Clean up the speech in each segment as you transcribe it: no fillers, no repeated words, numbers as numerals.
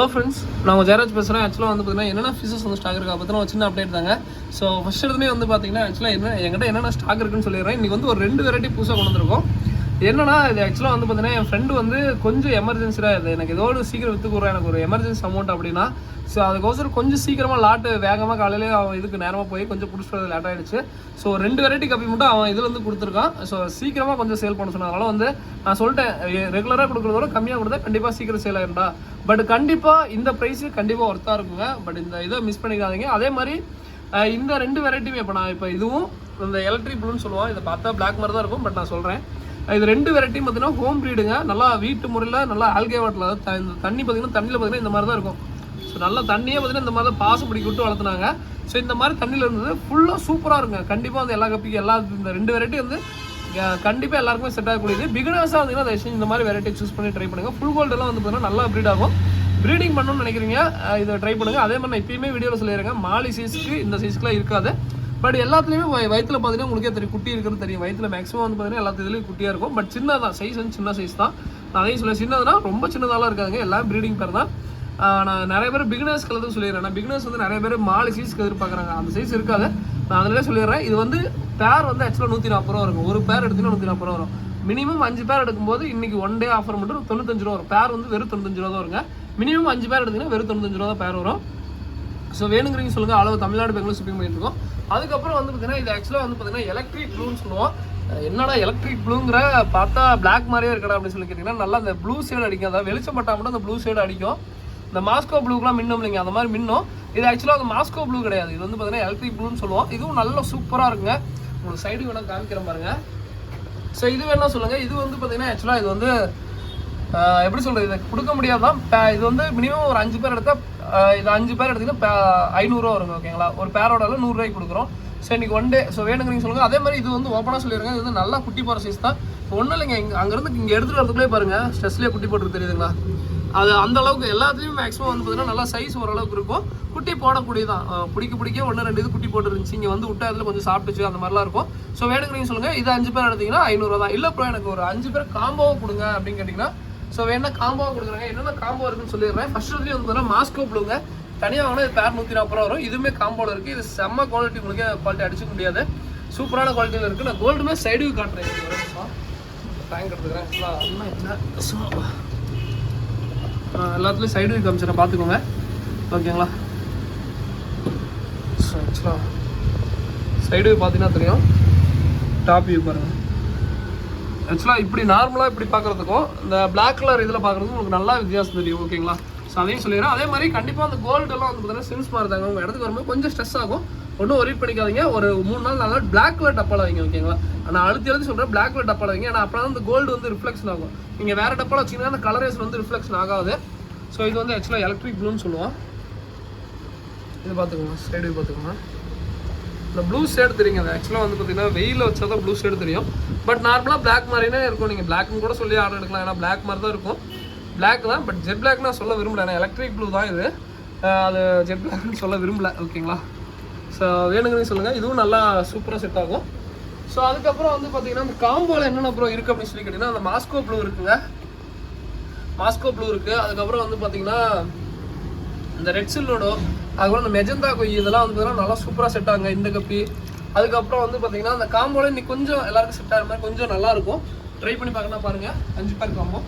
Hello friends, நான் ஜெயராஜ் பேசுகிறேன். ஆக்சுவலாக வந்து பார்த்தீங்கன்னா என்னென்ன ஃபிஷஸ் வந்து ஸ்டாக் இருக்கா பற்றின ஒரு சின்ன அப்டேட் தாங்க. ஸோ ஃபஸ்ட் எடுத்துமே வந்து பார்த்தீங்கன்னா ஆக்சுவலாக என்கிட்ட என்னென்ன ஸ்டாக் இருக்குன்னு சொல்லிடுறேன். இன்றைக்கி வந்து ஒரு 2 வெரைட்டி புதுசாக கொண்டு வந்திருக்கோம். என்னன்னா இது ஆக்சுவலாக வந்து பார்த்தீங்கன்னா என் ஃப்ரெண்டு வந்து கொஞ்சம் எமர்ஜென்சியாக இது எனக்கு இதோடு சீக்கிரம் விற்றுக்குறேன், எனக்கு ஒரு எமர்ஜென்சி அமௌண்ட் அப்படின்னா. ஸோ அதுக்கோசரம் கொஞ்சம் சீக்கிரமாக லாட்டு வேகமாக காலையிலே அவன் இதுக்கு நேரமாக போய் கொஞ்சம் பிடிச்சிட்டு லேட் ஆகிடுச்சு. ஸோ 2 வெரைட்டி கப்பி மட்டும் அவன் இதில் வந்து கொடுத்துருக்கான். ஸோ சீக்கிரமாக கொஞ்சம் சேல் பண்ண சொன்னதுனால வந்து நான் சொல்லிட்டேன், ரெகுலராக கொடுக்குறதோட கம்மியாக கொடுத்தா கண்டிப்பாக சீக்கிரம் சேல் ஆகிருந்தா. பட் கண்டிப்பாக இந்த ப்ரைஸு கண்டிப்பாக ஒர்த்தாக இருக்குங்க. பட் இந்த இதை மிஸ் பண்ணிக்காதீங்க. அதே மாதிரி இந்த 2 வெரைட்டியுமே இப்போ இதுவும் இந்த எலக்ட்ரிக் ப்ளூன்னு சொல்லுவோம். இதை பார்த்தா பிளாக் மாதிரி தான் இருக்கும். பட் நான் சொல்கிறேன், இது 2 வெரைட்டியும் பார்த்தீங்கன்னா ஹோம் ப்ரீடுங்க. நல்லா வீட்டு முறையில் நல்லா ஆல்கே வாட்டில் இந்த தண்ணி பார்த்தீங்கன்னா தண்ணியில் பார்த்தீங்கன்னா இந்த மாதிரி தான் இருக்கும். ஸோ நல்லா தண்ணியே பார்த்தீங்கன்னா இந்த மாதிரி தான் பாசம் பிடிக்க விட்டு வளர்த்துனாங்க. ஸோ இந்த மாதிரி தண்ணியில் இருந்தது ஃபுல்லாக சூப்பராக இருக்குங்க. கண்டிப்பாக வந்து எல்லா கப்பிக்கும் இந்த 2 வெரைட்டி வந்து கண்டிப்பாக எல்லாருக்குமே செட் ஆகக்கூடியது. பிகினர்ஸாக இருந்தீங்கன்னா இந்த மாதிரி வெரைட்டி சூஸ் பண்ணி ட்ரை பண்ணுங்கள். ஃபுல் கோல்டெல்லாம் வந்து பார்த்தீங்கன்னா நல்லா ப்ரீட் ஆகும். ப்ரீடிங் பண்ணணும்னு நினைக்கிறீங்க, இதை ட்ரை பண்ணுங்கள். அதே மாதிரி நான் இப்பயுமே வீடியோவில் சொல்லிடுறேங்க, மாலி சைஸ்க்கு இந்த சைஸ்க்குலாம் இருக்காது. பட் எல்லாத்துலேயுமே வயிற்றில் பார்த்தீங்கன்னா உங்களுக்கே தெரியும், குட்டி இருக்கிறது தெரியும். வயிற்றில் மேக்ஸிமம் வந்து பார்த்தீங்கன்னா எல்லாத்துலேயும் குட்டியாக இருக்கும். பட் சின்னதான் சைஸ் வந்து சின்ன சைஸ் தான். நான் அதையும் சொல்ல, சின்னதுனா ரொம்ப சின்னதாலாம் இருக்காதுங்க. எல்லாம் ப்ரீடிங் பேர் தான். நான் நிறைய பேர் பிகினர்ஸ் கலந்து சொல்லிடுறேன். நான் பிகினர்ஸ் வந்து நிறைய பேர் மாலி சைஸ்க்கு எதிர்பார்க்குறாங்க. அந்த சைஸ் இருக்காது. நான் அதிலே சொல்லிடுறேன். இது வந்து பேர் வந்து ஆக்சுவலாக 140 ரூபா இருக்கும். ஒரு பேர் எடுத்தீங்கன்னா 140 ரூபா வரும். மினிமம் 5 பேர் எடுக்கும்போது இன்றைக்கி 1 டே ஆஃபர் மட்டும் 95 ரூபா வரும். பேர் வந்து வெறும் 95 ரூபா தான் வருங்க. மினிமம் 5 பேர் எடுத்தீங்கன்னா வெறும் 95 ரூபா தான் பேர் வரும். ஸோ வேணுங்கிறீங்க சொல்லுங்கள். அளவு தமிழ்நாடு பெங்களூர் ஷிப்பிங் பண்ணிட்டு இருக்கோம். அதுக்கப்புறம் வந்து பார்த்தீங்கன்னா இது ஆக்சுவலாக வந்து பார்த்தீங்கன்னா எலக்ட்ரிக் ப்ளூன்னு சொல்லுவோம். என்னடா எலக்ட்ரிக் ப்ளூங்கிற பார்த்தா பிளாக் மாதிரியே இருக்கடா அப்படின்னு சொல்லி கேட்டிங்கன்னா, நல்லா அந்த ப்ளூ ஷேடு அடிக்கும். அதாவது வெளிச்சம் பட்டா மட்டும் அந்த ப்ளூ ஷேடு அடிக்கும். இந்த மாஸ்கோ ப்ளூக்கெலாம் மின்னும் இல்லைங்க, அந்த மாதிரி மின்னும். இது ஆக்சுவலாக அந்த மாஸ்கோ ப்ளூ கிடையாது. இது வந்து பார்த்தீங்கன்னா எலக்ட்ரிக் ப்ளூன்னு சொல்லுவோம். இதுவும் நல்லா சூப்பராக இருக்குங்க. உங்களுக்கு சைடு வேணால் காமிக்கிறேன் பாருங்கள். ஸோ இது வேணா சொல்லுங்கள். இது வந்து பார்த்தீங்கன்னா ஆக்சுவலாக இது வந்து எப்படி சொல்கிறது, இதை கொடுக்க முடியாதான். இது வந்து மினிமம் ஒரு 5 பேர் எடுத்தால் இது 5 பேர் எடுத்திங்கன்னா 500 ரூபா வருங்க. ஓகேங்களா, ஒரு பேரோட 100 ரூபாய்க்கு கொடுக்குறோம். ஸோ இன்றைக்கி 1 டே. ஸோ வேணுங்கிறீங்க சொல்லுங்கள். அதே மாதிரி இது வந்து ஓப்பனாக சொல்லிடுங்க, இது வந்து நல்லா குட்டி போகிற சைஸ் தான். ஒன்றும் இல்லைங்க, அங்கேருந்து இங்கே எடுத்துகிட்டு வரதுக்குள்ளே பாருங்கள், ஸ்ட்ரெஸ்லேயே குட்டி போட்டு தெரியுதுங்களா. அது அந்த அளவுக்கு எல்லாத்துலேயும் மேக்ஸிமம் வந்து பார்த்தீங்கன்னா நல்லா சைஸ் ஓரளவுக்கு இருக்கும். குட்டி போடக்கூடியதான். பிடிக்க 1-2 இது குட்டி போட்டுருந்துச்சு. இங்கே வந்து விட்டா அதில் கொஞ்சம் சாப்பிட்டுச்சு, அந்த மாதிரிலாம் இருக்கும். ஸோ வேணுங்கிறீங்க சொல்லுங்கள். இது 5 பேர் எடுத்திங்கன்னா 500 ரூபா தான். இல்லை ப்ரோ எனக்கு ஒரு 5 பேர் காம்போவை கொடுங்க அப்படின்னு கேட்டிங்கன்னா, ஸோ வேணா காம்போவை கொடுக்குறாங்க. என்னென்ன காம்போ இருக்குன்னு சொல்லிடுறேன். ஃபர்ஸ்ட் வந்து பார்த்தீங்கன்னா மாஸ்கோ ப்ளூங்க. தனியாக வாங்கினா இது பேர் 140 ரூபா வரும். இதுவுமே காம்போவில் இருக்குது. இது செம்ம குவாலிட்டி, உங்களுக்கு குவாலிட்டி அடிச்சுக்க முடியாது. சூப்பரான குவாலிட்டியில் இருக்குது. நான் கோல்டுமே சைடு வியூ காட்டுறேன். டேங்க் எடுத்துக்கிறேன். எல்லாத்துலேயும் சைடு வியூ காமிச்சிடறேன், பார்த்துக்கோங்க. ஓகேங்களா. ஸோ ஆக்சுவலாக சைடு வியூ பார்த்தீங்கன்னா தெரியும். டாப் வியூ பாருங்கள். ஆக்சுவலாக இப்படி நார்மலாக இப்படி பார்க்குறதுக்கும் இந்த பிளாக் கலர் இதில் பார்க்குறதுக்கும் உங்களுக்கு நல்லா வித்தியாசம் தெரியும். ஓகேங்களா. ஸோ அதையும் சொல்லிடுறேன். அதே மாதிரி கண்டிப்பாக அந்த கோல்டெல்லாம் வந்து பார்த்தீங்கன்னா சிம்ஸ் மாறுதாங்க. உங்கள் இடத்துக்கு வரும்போது கொஞ்சம் ஸ்ட்ரெஸ் ஆகும். ஒன்றும் ஒரி பண்ணிக்காதீங்க. ஒரு 3 நாள் 4 நாள் பிளாக் கலர் டப்பாவில் வைங்க. ஓகேங்களா. நான் அழுத்தி சொல்கிறேன், பிளாக் கலர் டப்பாவில் வைங்க. ஏன்னா அப்போ அந்த கோல்டு வந்து ரிஃப்ளெக்ஷன் ஆகும். நீங்கள் வேறு டப்பாவில் வச்சிங்கன்னா அந்த கலரேஸ் வந்து ரிஃப்ளெக்ஷன் ஆகாது. ஸோ இது வந்து ஆக்சுவலாக எலக்ட்ரிக் ப்ளூன்னு சொல்லுவோம். இது பார்த்துக்கோங்க, சைடு பார்த்துக்கோங்க. இந்த ப்ளூ ஷேடு தெரியுங்க. அது ஆக்சுவலாக வந்து பார்த்தீங்கன்னா வெயிலில் வச்சா தான் ப்ளூ ஷேடு தெரியும். பட் நார்மலாக பிளாக் மாதிரினே இருக்கும். நீங்கள் பிளாக்னு கூட சொல்லி ஆர்டர் எடுக்கலாம். ஏன்னா பிளாக் மாதிரி தான் இருக்கும். பிளாக் தான். பட் ஜெட் பிளாக் நான் சொல்ல விரும்பல. ஏன்னா எலக்ட்ரிக் ப்ளூ தான் இது. அது ஜெட் பிளாக்னு சொல்ல விரும்பல. ஓகேங்களா. ஸோ வேணுங்கன்னு சொல்லுங்கள். இதுவும் நல்லா சூப்பராக செட் ஆகும். ஸோ அதுக்கப்புறம் வந்து பார்த்தீங்கன்னா இந்த காம்போவில் என்னென்ன அப்புறம் இருக்குது அப்படின்னு சொல்லி கேட்டிங்கன்னா, அந்த மாஸ்கோ ப்ளூ இருக்குங்க. மாஸ்கோ ப்ளூ இருக்குது. அதுக்கப்புறம் வந்து பார்த்தீங்கன்னா இந்த ரெட் சில்லோடோ, அதுக்கப்புறம் இந்த மெஜந்தா கொய், இதெல்லாம் வந்து பார்த்தீங்கன்னா நல்லா சூப்பராக செட் ஆகுங்க இந்த கப்பி. அதுக்கப்புறம் வந்து பார்த்தீங்கன்னா அந்த காம்போவில் இன்னைக்கு கொஞ்சம் எல்லாருக்கும் செட் ஆகிற மாதிரி கொஞ்சம் நல்லாயிருக்கும். ட்ரை பண்ணி பார்க்கணும் பாருங்கள். 5 பேர் காம்போ.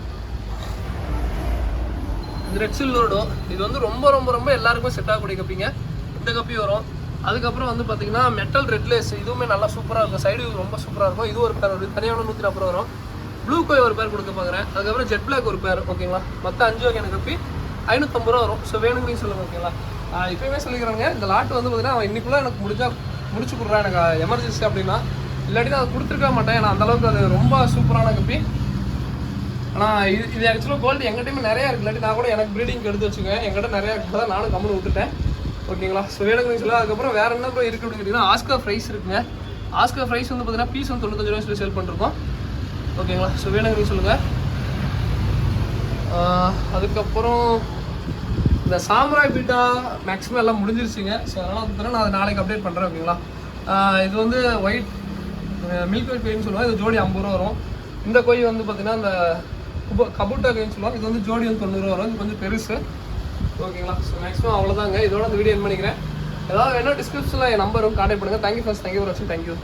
இந்த ரெட் சில்லோடோ இது வந்து ரொம்ப ரொம்ப ரொம்ப எல்லாருக்கும் செட் ஆகக்கூடிய கப்பிங்க. இந்த கப்பி வரும். அதுக்கப்புறம் வந்து பார்த்தீங்கன்னா மெட்டல் ரெட்லேஸ், இதுவுமே நல்லா சூப்பராக இருக்கும். சைடு ரொம்ப சூப்பராக இருக்கும். இது ஒரு பேர் வருது. தனியாக 140 வரும். ப்ளூ கோய் ஒரு பேர் கொடுக்க பார்க்குறேன். அதுக்கப்புறம் ஜெட் பிளாக் ஒரு பேர். ஓகேங்களா. மற்ற 5 வகையான கப்பி 550 ரூபா வரும். ஸோ வேணுங்கன்னு சொல்லுங்கள். ஓகேங்களா. இப்போயுமே சொல்லிக்கிறாங்க, இந்த லாட்டு வந்து பார்த்தீங்கன்னா அவன் இன்னைக்குள்ளே எனக்கு முடிச்சு கொடுறான் எனக்கு எமர்ஜென்சி அப்படின்னா. இல்லாட்டி நான் அதை கொடுத்துருக்க மாட்டேன். ஏன்னா அந்தளவுக்கு அது ரொம்ப சூப்பரான கப்பி. ஆனால் இது ஆக்சுவலாக குவாலிட்டி எங்கிட்டையுமே நிறையா இருக்குது. இல்லாட்டி நான் கூட எனக்கு ப்ரீடிங்க்கு எடுத்து வச்சுக்கேன். எங்கிட்ட நிறையா இருக்குது தான் நானும் கம்முன்னு விட்டுட்டேன். ஓகேங்களா. ஸோ வேணுங்கன்னு சொல்ல. அதுக்கப்புறம் வேறு என்ன இருக்குது அப்படின்னு கேட்டிங்கன்னா, ஆஸ்கர் ஃப்ரைஸ் இருக்குங்க. ஆஸ்கர் ஃப்ரைஸ் வந்து பார்த்தீங்கன்னா பீஸ் வந்து 95 ரூபாய் சொல்லி சேல் பண்ணிருக்கோம். ஓகேங்களா. ஸோ வேணுங்கன்னு சொல்லுங்கள். அதுக்கப்புறம் இந்த சாம்ராய் பீட்டா மேக்ஸிமம் எல்லாம் முடிஞ்சிருச்சுங்க. ஸோ அதனால் வந்து நான் அதை நாளைக்கு அப்டேட் பண்ணுறேன். ஓகேங்களா. இது வந்து ஒயிட் மில்க் ஒயிட் கொயின்னு சொல்லுவாங்க. இது ஜோடி 50 ரூபா வரும். இந்த கொய் வந்து பார்த்தீங்கன்னா இந்த கபூட்டா கொயின்னு சொல்லுவாங்க. இது வந்து ஜோடி வந்து 90 ரூபா வரும். இது கொஞ்சம் பெருசு. ஓகேங்களா? ஸோ மேக்ஸிமம் அவ்வளோதாங்க. இதோட அந்த வீடியோ என் பண்ணிக்கிறேன். ஏதாவது வேணும் டிஸ்கிரிப்ஷனில் என் நம்பரும் கான்டாக்ட் பண்ணுங்கள். தேங்க்யூ ஃபார் வாட்சிங். தேங்க்யூ.